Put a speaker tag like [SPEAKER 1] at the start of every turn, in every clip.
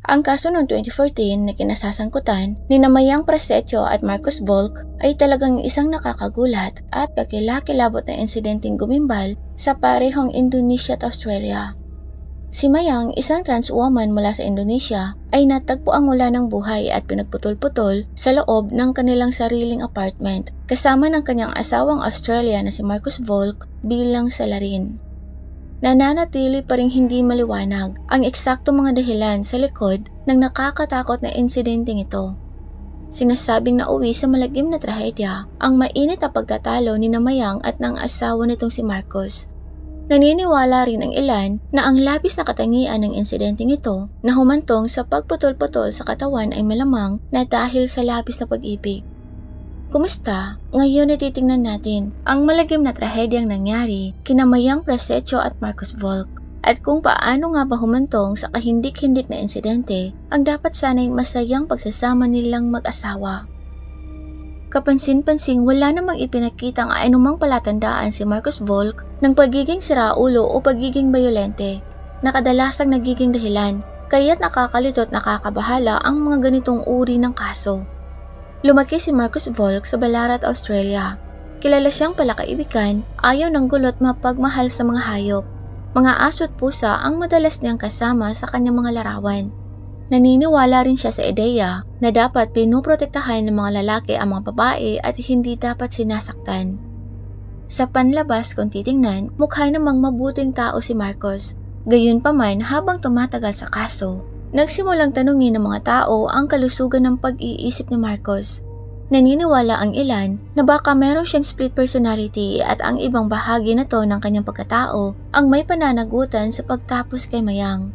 [SPEAKER 1] Ang kaso noong 2014 na kinasasangkutan ni Mayang Prasetyo at Marcus Volk ay talagang isang nakakagulat at kakilakilabot na insidenteng gumimbal sa parehong Indonesia at Australia. Si Mayang, isang trans woman mula sa Indonesia, ay natagpo ang wala ng buhay at pinagputol-putol sa loob ng kanilang sariling apartment kasama ng kanyang asawang Australia na si Marcus Volk bilang salarin. Nananatili pa ring hindi maliwanag ang eksakto mga dahilan sa likod ng nakakatakot na insidenteng ito. Sinasabing nauwi sa malagim na trahedya ang mainit na pagtatalo ni Mayang at ng asawa nitong si Marcus. Naniniwala rin ang ilan na ang labis na katangian ng insidenteng ito na humantong sa pagputol-putol sa katawan ay malamang na dahil sa labis na pag-ibig. Kumusta? Ngayon ay titingnan natin ang malagim na trahedyang nangyari kina Mayang Prasetyo at Marcus Volk at kung paano nga ba humantong sa kahindik-hindik na insidente ang dapat sana'y masayang pagsasama nilang mag-asawa. Kapansin-pansing wala namang ipinakita ang anumang palatandaan si Marcus Volk ng pagiging siraulo o pagiging bayolente na kadalasang nagiging dahilan kaya't nakakalito at nakakabahala ang mga ganitong uri ng kaso. Lumaki si Marcus Volk sa Ballarat, Australia. Kilala siyang palakaibigan, ayaw ng gulot mapagmahal sa mga hayop. Mga aso at pusa ang madalas niyang kasama sa kanyang mga larawan. Naniniwala rin siya sa ideya na dapat pinoprotektahan ng mga lalaki ang mga babae at hindi dapat sinasaktan. Sa panlabas kung titingnan, mukha namang mabuting tao si Marcus. Gayunpaman habang tumatagal sa kaso, nagsimulang tanungin ng mga tao ang kalusugan ng pag-iisip ni Marcus. Naniniwala ang ilan na baka meron siyang split personality at ang ibang bahagi na to ng kanyang pagkatao ang may pananagutan sa pagtapos kay Mayang.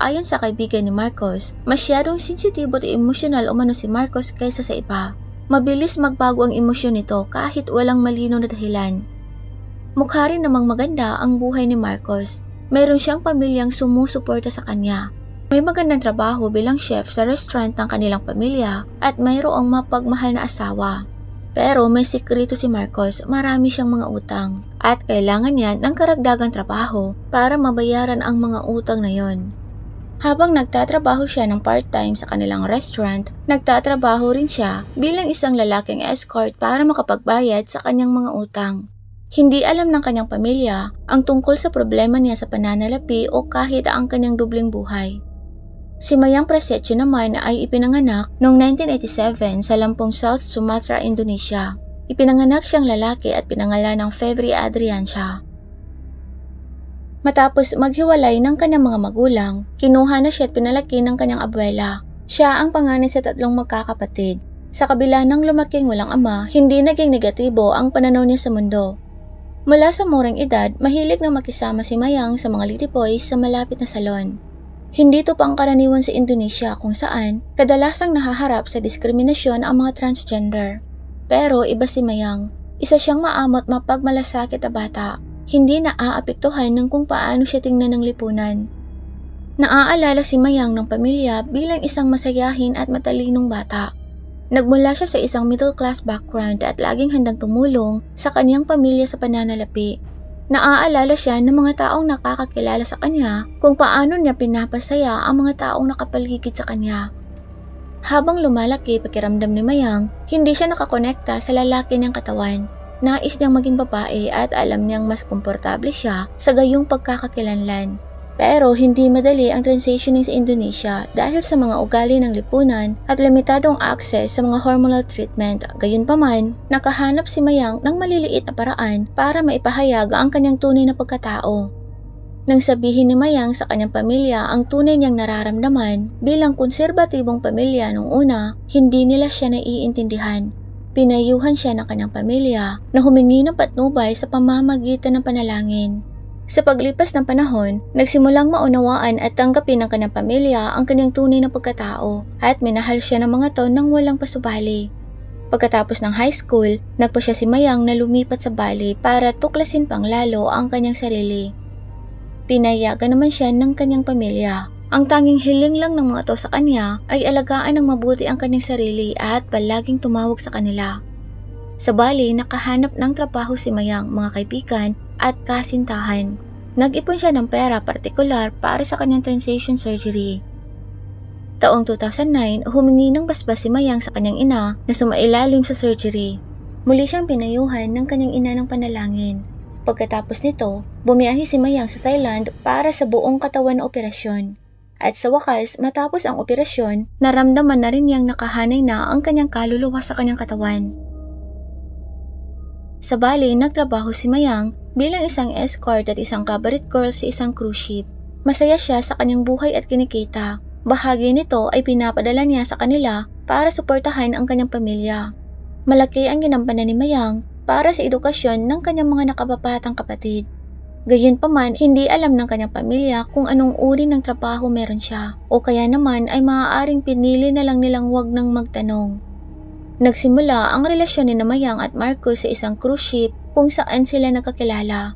[SPEAKER 1] Ayon sa kaibigan ni Marcus, masyadong sensitibo at emosyonal umano si Marcus kaysa sa iba. Mabilis magbago ang emosyon nito kahit walang malinaw na dahilan. Mukha rin namang maganda ang buhay ni Marcus. Mayroon siyang pamilyang sumusuporta sa kanya. May magandang trabaho bilang chef sa restaurant ng kanilang pamilya at mayroong mapagmahal na asawa. Pero may sikreto si Marcus, marami siyang mga utang at kailangan niya ng karagdagang trabaho para mabayaran ang mga utang na yon. Habang nagtatrabaho siya ng part-time sa kanilang restaurant, nagtatrabaho rin siya bilang isang lalaking escort para makapagbayad sa kanyang mga utang. Hindi alam ng kanyang pamilya ang tungkol sa problema niya sa pananalapi o kahit ang kanyang dubling buhay. Si Mayang Prasetyo naman ay ipinanganak noong 1987 sa Lampung South, Sumatra, Indonesia. Ipinanganak siyang lalaki at pinangalan ng Febri Adriansya. Matapos maghiwalay ng kanyang mga magulang, kinuha na siya at pinalaki ng kanyang abuela. Siya ang panganay sa 3 magkakapatid. Sa kabila ng lumaking walang ama, hindi naging negatibo ang pananaw niya sa mundo. Mula sa murang edad, mahilig na makisama si Mayang sa mga litipoy sa malapit na salon. Hindi ito pangkaraniwan sa Indonesia kung saan kadalasang nahaharap sa diskriminasyon ang mga transgender. Pero iba si Mayang, isa siyang maamot mapagmalasakit na bata. Hindi naaapektuhan ng kung paano siya tingnan ng lipunan. Naaalala si Mayang ng pamilya bilang isang masayahin at matalinong bata. Nagmula siya sa isang middle class background at laging handang tumulong sa kanyang pamilya sa pananalapi. Naaalala siya ng mga taong nakakakilala sa kanya kung paano niya pinapasaya ang mga taong nakapaligid sa kanya. Habang lumalaki pakiramdam ni Mayang, hindi siya nakakonekta sa lalaki niyang katawan. Nais niyang maging babae at alam niyang mas komportable siya sa gayong pagkakakilanlan. Pero hindi madali ang transitioning sa Indonesia dahil sa mga ugali ng lipunan at limitadong access sa mga hormonal treatment. Gayunpaman, nakahanap si Mayang ng maliliit na paraan para maipahayag ang kanyang tunay na pagkatao. Nang sabihin ni Mayang sa kanyang pamilya ang tunay niyang nararamdaman bilang konserbatibong pamilya nung una, hindi nila siya naiintindihan. Pinayuhan siya ng kanyang pamilya na humingi ng patnubay sa pamamagitan ng panalangin. Sa paglipas ng panahon, nagsimulang maunawaan at tanggapin ng kanyang pamilya ang kanyang tunay na pagkatao at minahal siya ng mga taon nang walang pasubali. Pagkatapos ng high school, nagpa siya si Mayang na lumipat sa Bali para tuklasin pang lalo ang kanyang sarili. Pinayagan naman siya ng kanyang pamilya. Ang tanging hiling lang ng mga to sa kanya ay alagaan ng mabuti ang kanyang sarili at palaging tumawag sa kanila. Sa Bali, nakahanap ng trabaho si Mayang, mga kaibigan at kasintahan. Nag-ipon siya ng pera partikular para sa kanyang transition surgery. Taong 2009, humingi ng basbas si Mayang sa kanyang ina na sumailalim sa surgery. Muli siyang pinayuhan ng kanyang ina ng panalangin. Pagkatapos nito, bumiyahe si Mayang sa Thailand para sa buong katawan na operasyon. At sa wakas, matapos ang operasyon, naramdaman na rin niyang nakahanay na ang kanyang kaluluwa sa kanyang katawan. Sa Bali, nagtrabaho si Mayang bilang isang escort at isang cabaret girl sa isang cruise ship. Masaya siya sa kanyang buhay at kinikita. Bahagi nito ay pinapadala niya sa kanila para suportahan ang kanyang pamilya. Malaki ang ginampanan ni Mayang para sa edukasyon ng kanyang mga nakababatang kapatid. Gayunpaman, hindi alam ng kanyang pamilya kung anong uri ng trabaho meron siya o kaya naman ay maaaring pinili na lang nilang wag nang magtanong. Nagsimula ang relasyon ni Mayang at Marcos sa isang cruise ship kung saan sila nagkakilala.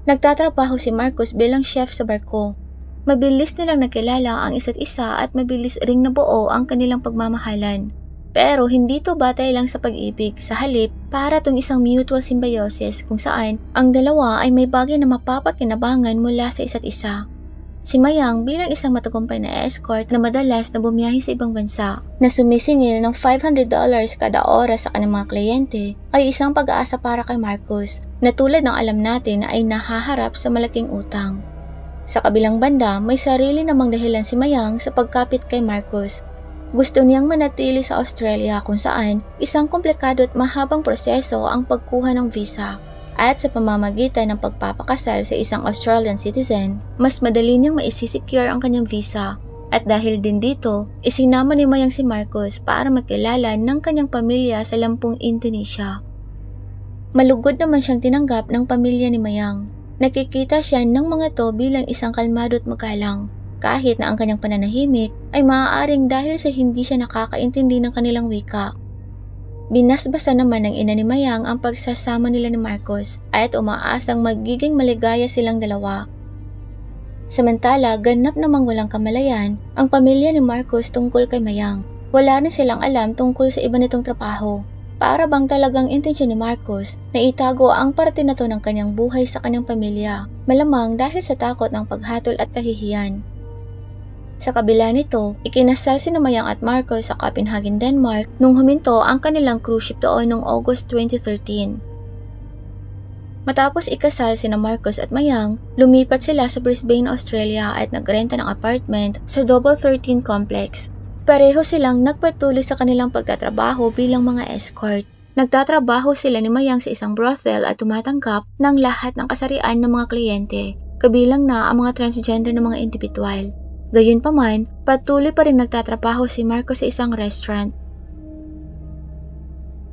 [SPEAKER 1] Nagtatrabaho si Marcos bilang chef sa barko. Mabilis nilang nakilala ang isa't isa at mabilis ring nabuo ang kanilang pagmamahalan. Pero hindi to batay lang sa pag-ibig, sa halip para tong isang mutual symbiosis kung saan ang dalawa ay may bagay na mapapakinabangan mula sa isa't isa. Si Mayang bilang isang matagumpay na escort na madalas na bumiyahe sa ibang bansa na sumisingil ng $500 kada oras sa kanyang mga kliyente ay isang pag-aasa para kay Marcos na tulad ng alam natin ay nahaharap sa malaking utang. Sa kabilang banda, may sarili namang dahilan si Mayang sa pagkapit kay Marcos. Gusto niyang manatili sa Australia kung saan isang komplikado at mahabang proseso ang pagkuha ng visa. At sa pamamagitan ng pagpapakasal sa isang Australian citizen, mas madali niyang maisisecure ang kanyang visa. At dahil din dito, isinama ni Mayang si Marcos para makilala ng kanyang pamilya sa Lampung, Indonesia. Malugod naman siyang tinanggap ng pamilya ni Mayang. Nakikita siya ng mga to bilang isang kalmado at magalang, kahit na ang kanyang pananahimik ay maaaring dahil sa hindi siya nakakaintindi ng kanilang wika. Binasbasa naman ng ina ni Mayang ang pagsasama nila ni Marcos at umaasang magiging maligaya silang dalawa. Samantala, ganap namang walang kamalayan ang pamilya ni Marcos tungkol kay Mayang. Wala rin silang alam tungkol sa iba nitong trabaho. Para bang talagang intensyon ni Marcos na itago ang parte na to ng kanyang buhay sa kanyang pamilya, malamang dahil sa takot ng paghatol at kahihiyan. Sa kabila nito, ikinasal si Mayang at Marcos sa Copenhagen, Denmark nung huminto ang kanilang cruise ship doon noong August 2013. Matapos ikasal sina Marcos at Mayang, lumipat sila sa Brisbane, Australia at nagrenta ng apartment sa Double 13 Complex. Pareho silang nagpatuloy sa kanilang pagtatrabaho bilang mga escort. Nagtatrabaho sila ni Mayang sa isang brothel at tumatanggap ng lahat ng kasarian ng mga kliyente, kabilang na ang mga transgender na mga individual. Gayunpaman, patuloy pa rin nagtatrabaho si Marcos sa isang restaurant.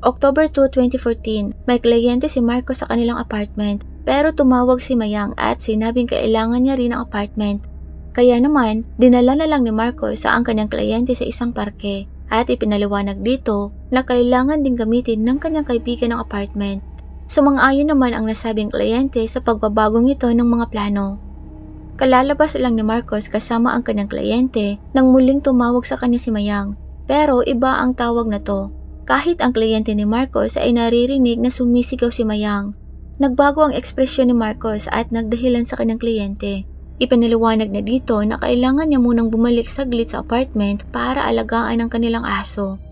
[SPEAKER 1] October 2, 2014, may kliyente si Marcos sa kanilang apartment pero tumawag si Mayang at sinabing kailangan niya rin ang apartment. Kaya naman, dinala na lang ni Marcos ang kanyang kliyente sa isang parke at ipinaliwanag dito na kailangan din gamitin ng kanyang kaibigan ang apartment. Sumang-ayon naman ang nasabing kliyente sa pagbabagong ito ng mga plano. Kalalabas lang ni Marcos kasama ang kanyang kliyente nang muling tumawag sa kanya si Mayang, pero iba ang tawag na to. Kahit ang kliyente ni Marcos ay naririnig na sumisigaw si Mayang. Nagbago ang ekspresyon ni Marcos at nagdahilan sa kanyang kliyente. Ipinaliwanag na dito na kailangan niya munang bumalik saglit sa apartment para alagaan ang kanilang aso.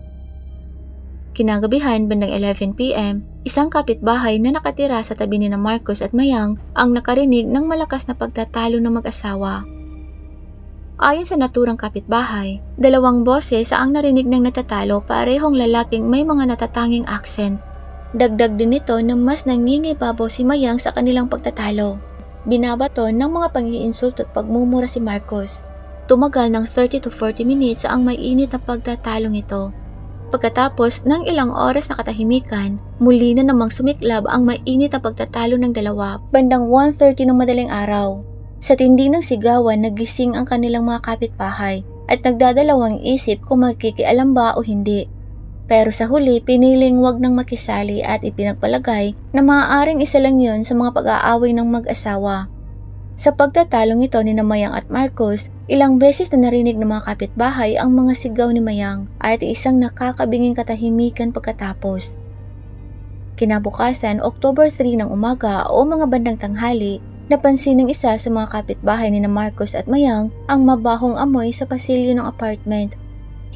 [SPEAKER 1] Kinagabihan bandang 11 PM, isang kapitbahay na nakatira sa tabi ni Marcos at Mayang ang nakarinig ng malakas na pagtatalo ng mag-asawa. Ayon sa naturang kapitbahay, dalawang boses ang narinig ng natatalo, parehong lalaking may mga natatanging accent. Dagdag din nito na mas nangingibabaw si Mayang sa kanilang pagtatalo. Binabato ng mga pang-iinsulto at pagmumura si Marcos. Tumagal ng 30 to 40 minutes ang mainit na pagtatalong ito. Pagkatapos ng ilang oras na katahimikan, muli na namang sumiklab ang mainit na pagtatalo ng dalawa bandang 1:30 ng madaling araw. Sa tindi ng sigawan, nagising ang kanilang mga kapitbahay at nagdadalawang isip kung magkikialam ba o hindi. Pero sa huli, piniling wag nang makisali at ipinagpalagay na maaaring isa lang yun sa mga pag-aaway ng mag-asawa. Sa pagtatalong ito ni Mayang at Marcos, ilang beses na narinig ng mga kapitbahay ang mga sigaw ni Mayang at isang nakakabinging katahimikan pagkatapos. Kinabukasan, October 3 ng umaga o mga bandang tanghali, napansin ng isa sa mga kapitbahay ni Marcos at Mayang ang mabahong amoy sa pasilyo ng apartment.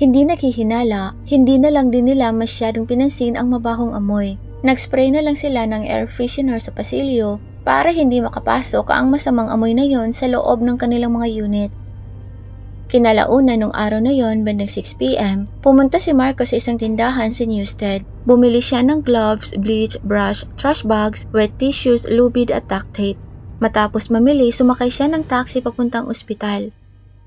[SPEAKER 1] Hindi naghihinala, hindi na lang din nila masyadong pinansin ang mabahong amoy. Nag-spray na lang sila ng air freshener sa pasilyo para hindi makapasok ang masamang amoy na yon sa loob ng kanilang mga unit. Kinalauna nung araw na yon, bandang 6 p.m, pumunta si Marcos sa isang tindahan sa Newstead. Bumili siya ng gloves, bleach, brush, trash bags, wet tissues, lubid at duct tape. Matapos mamili, sumakay siya ng taxi papuntang ospital.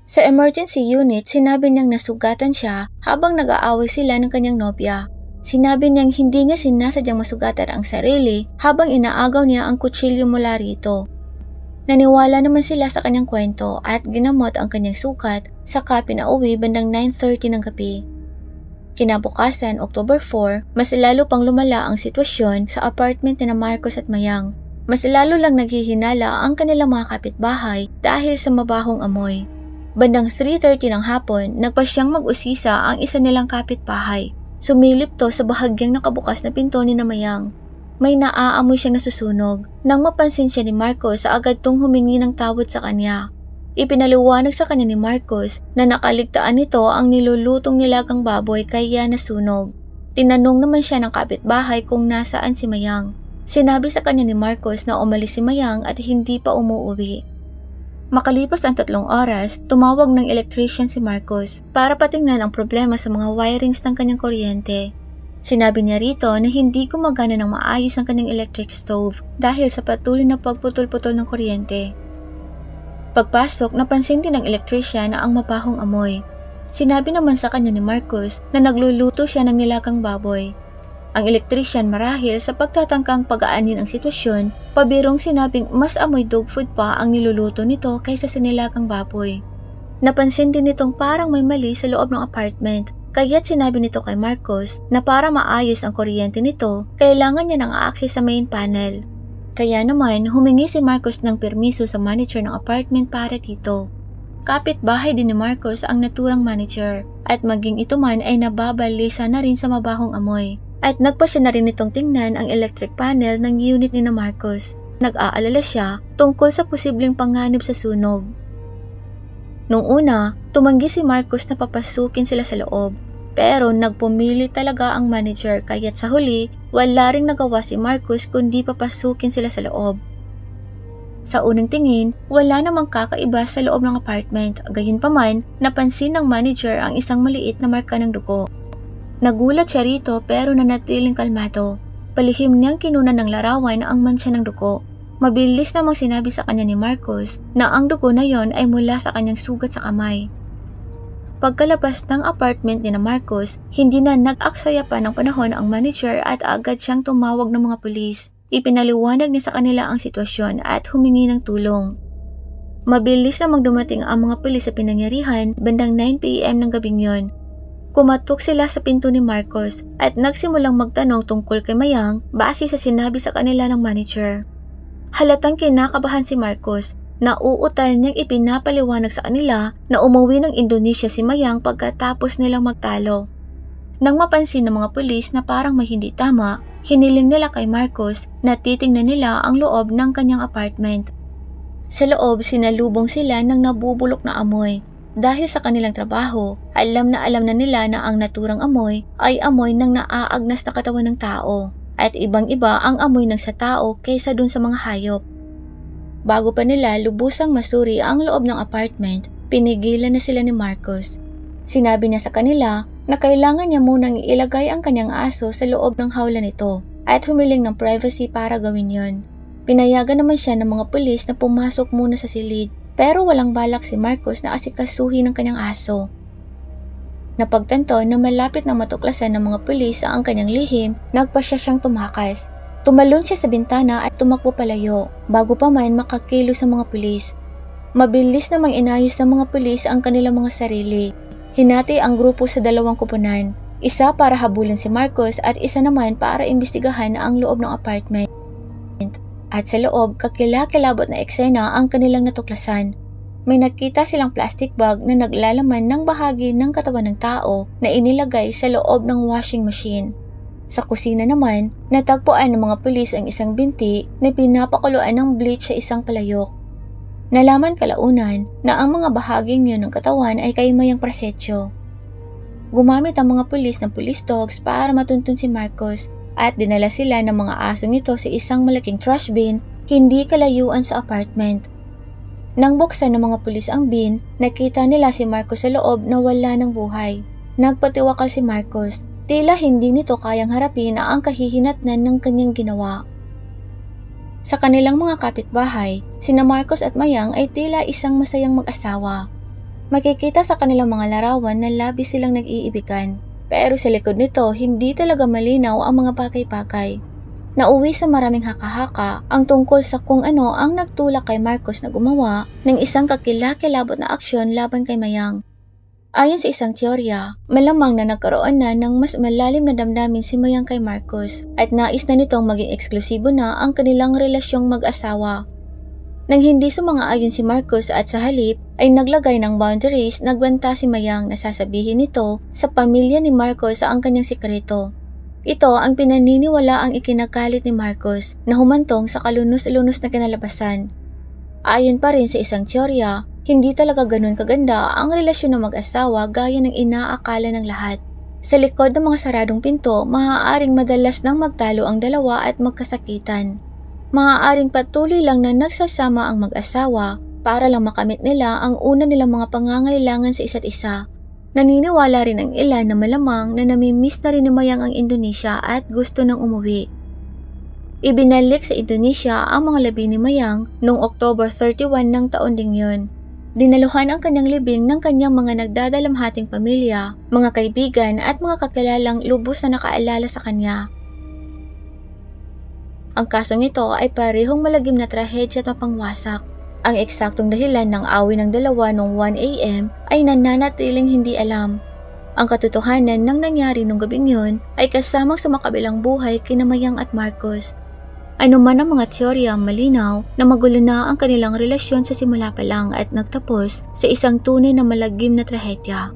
[SPEAKER 1] Sa emergency unit, sinabi niyang nasugatan siya habang nag-aaway sila ng kanyang nobya. Sinabi niyang hindi niya sinasadyang masugatan ang sarili habang inaagaw niya ang kutsilyo mula rito. Naniwala naman sila sa kanyang kwento at ginamot ang kanyang sukat, saka pinauwi bandang 9:30 ng gabi. Kinabukasan, October 4, mas lalo pang lumala ang sitwasyon sa apartment ni Marcos at Mayang. Mas lalo lang naghihinala ang kanilang mga kapitbahay dahil sa mabahong amoy. Bandang 3:30 ng hapon, nagpasyang mag-usisa ang isa nilang kapitbahay. Sumilip to sa bahagyang nakabukas na pinto ni Mayang. May naaamoy siyang nasusunog. Nang mapansin siya ni Marcos, agad tong humingi ng tawad sa kanya. Ipinaliwanag sa kanya ni Marcos na nakaligtaan nito ang nilulutong nilagang baboy kaya nasunog. Tinanong naman siya ng kapitbahay kung nasaan si Mayang. Sinabi sa kanya ni Marcos na umalis si Mayang at hindi pa umuwi. Makalipas ang 3 oras, tumawag ng electrician si Marcos para patingnan ang problema sa mga wirings ng kanyang kuryente. Sinabi niya rito na hindi gumagana ng maayos ang kanyang electric stove dahil sa patuloy na pagputol-putol ng kuryente. Pagpasok, napansin din ng electrician na ang mabahong amoy. Sinabi naman sa kanya ni Marcos na nagluluto siya ng nilagang baboy. Ang electrician marahil sa pagtatangkang pag-aanin ang sitwasyon, pabirong sinabing mas amoy dog food pa ang niluluto nito kaysa sa nilagang baboy. Napansin din nitong parang may mali sa loob ng apartment. Kaya't sinabi nito kay Marcos na para maayos ang kuryente nito, kailangan niya ng access sa main panel. Kaya naman, humingi si Marcos ng permiso sa manager ng apartment para dito. Kapit-bahay din ni Marcos ang naturang manager at maging ito man ay nababalisa na rin sa mabahong amoy. At nagpasya na rin itong tingnan ang electric panel ng unit ni Marcos. Nag-aalala siya tungkol sa posibleng panganib sa sunog. Nung una, tumanggi si Marcos na papasukin sila sa loob. Pero nagpumili talaga ang manager kaya't sa huli, wala ring nagawa si Marcos kundi papasukin sila sa loob. Sa unang tingin, wala namang kakaiba sa loob ng apartment. Gayunpaman, napansin ng manager ang isang maliit na marka ng dugo. Nagulat siya rito pero nanatiling kalmado. Palihim niyang kinunan ng larawan ang mansya ng dugo. Mabilis namang sinabi sa kanya ni Marcos na ang dugo na yon ay mula sa kanyang sugat sa kamay. Pagkalabas ng apartment ni Marcos, hindi na nag-aksaya pa ng panahon ang manager at agad siyang tumawag ng mga pulis. Ipinaliwanag niya sa kanila ang sitwasyon at humingi ng tulong. Mabilis namang dumating ang mga pulis sa pinangyarihan bandang 9 p.m. ng gabing yon. Kumatok sila sa pinto ni Marcos at nagsimulang magtanong tungkol kay Mayang base sa sinabi sa kanila ng manager. Halatang kinakabahan si Marcos. Nauutal niyang ipinapaliwanag sa kanila na umuwi ng Indonesia si Mayang pagkatapos nilang magtalo. Nang mapansin ng mga pulis na parang may hindi tama, hiniling nila kay Marcos na titingnan nila ang loob ng kanyang apartment. Sa loob, sinalubong sila ng nabubulok na amoy. Dahil sa kanilang trabaho, alam na nila na ang naturang amoy ay amoy ng naaagnas na katawan ng tao at ibang-iba ang amoy ng sa tao kaysa dun sa mga hayop. Bago pa nila lubusang masuri ang loob ng apartment, pinigilan na sila ni Marcos. Sinabi niya sa kanila na kailangan niya munang ilagay ang kanyang aso sa loob ng hawla nito at humiling ng privacy para gawin yon. Pinayagan naman siya ng mga pulis na pumasok muna sa silid pero walang balak si Marcos na asikasuhin ng kanyang aso. Napagtanto na malapit na matuklasan ng mga pulis ang kanyang lihim, nagpasya siyang tumakas. Tumalon siya sa bintana at tumakbo palayo bago pa man makakilos sa mga pulis. Mabilis namang inayos ng mga pulis ang kanilang mga sarili. Hinati ang grupo sa 2 kuponan, isa para habulin si Marcos at isa naman para imbestigahan ang loob ng apartment. At sa loob, kakilakilabot na eksena ang kanilang natuklasan. May nakita silang plastic bag na naglalaman ng bahagi ng katawan ng tao na inilagay sa loob ng washing machine. Sa kusina naman, natagpuan ng mga pulis ang isang binti na pinapakuluan ng bleach sa isang palayok. Nalaman kalaunan na ang mga bahaging yun ng katawan ay kay Mayang Prasetyo. Gumamit ang mga pulis ng police dogs para matuntun si Marcos at dinala sila ng mga aso nito sa isang malaking trash bin hindi kalayuan sa apartment. Nang buksan ng mga pulis ang bin, nakita nila si Marcos sa loob na wala ng buhay. Nagpatiwakal si Marcos, tila hindi nito kayang harapin ang kahihinatnan ng kanyang ginawa. Sa kanilang mga kapitbahay, sina Marcos at Mayang ay tila isang masayang mag-asawa. Makikita sa kanilang mga larawan na labis silang nag-iibigan, pero sa likod nito hindi talaga malinaw ang mga bagay-bagay. Nauwi sa maraming haka-haka ang tungkol sa kung ano ang nagtulak kay Marcos na gumawa ng isang kakilakilabot na aksyon laban kay Mayang. Ayon sa isang teorya, malamang na nagkaroon na ng mas malalim na damdamin si Mayang kay Marcos at nais na nitong maging eksklusibo na ang kanilang relasyong mag-asawa. Nang hindi sumang-ayon si Marcos at sa halip ay naglagay ng boundaries, nagbanta si Mayang na sasabihin nito sa pamilya ni Marcos ang kanyang sikreto. Ito ang pinaniniwala ang ikinagalit ni Marcos na humantong sa kalunos-lunos na kinalabasan. Ayon pa rin sa isang teorya, hindi talaga ganun kaganda ang relasyon ng mag-asawa gaya ng inaakala ng lahat. Sa likod ng mga saradong pinto, maaaring madalas nang magtalo ang dalawa at magkasakitan. Maaaring patuloy lang na nagsasama ang mag-asawa para lang makamit nila ang una nilang mga pangangailangan sa isa't isa. Naniniwala rin ang ilan na malamang na namimiss na rin ni Mayang ang Indonesia at gusto nang umuwi. Ibinalik sa Indonesia ang mga labi ni Mayang noong October 31 ng taon ding yun. Dinaluhan ang kanyang libing ng kanyang mga nagdadalamhating pamilya, mga kaibigan at mga kakilalang lubos na nakaalala sa kanya. Ang kasong ito ay parehong malagim na trahedya at mapangwasak. Ang eksaktong dahilan ng away ng dalawa noong 1 AM ay nananatiling hindi alam. Ang katotohanan ng nangyari nung gabing yun ay kasamang sa makabilang buhay kina Mayang at Marcos. Ano man ang mga teorya, malinaw na magulo na ang kanilang relasyon sa simula pa lang at nagtapos sa isang tunay na malagim na trahedya.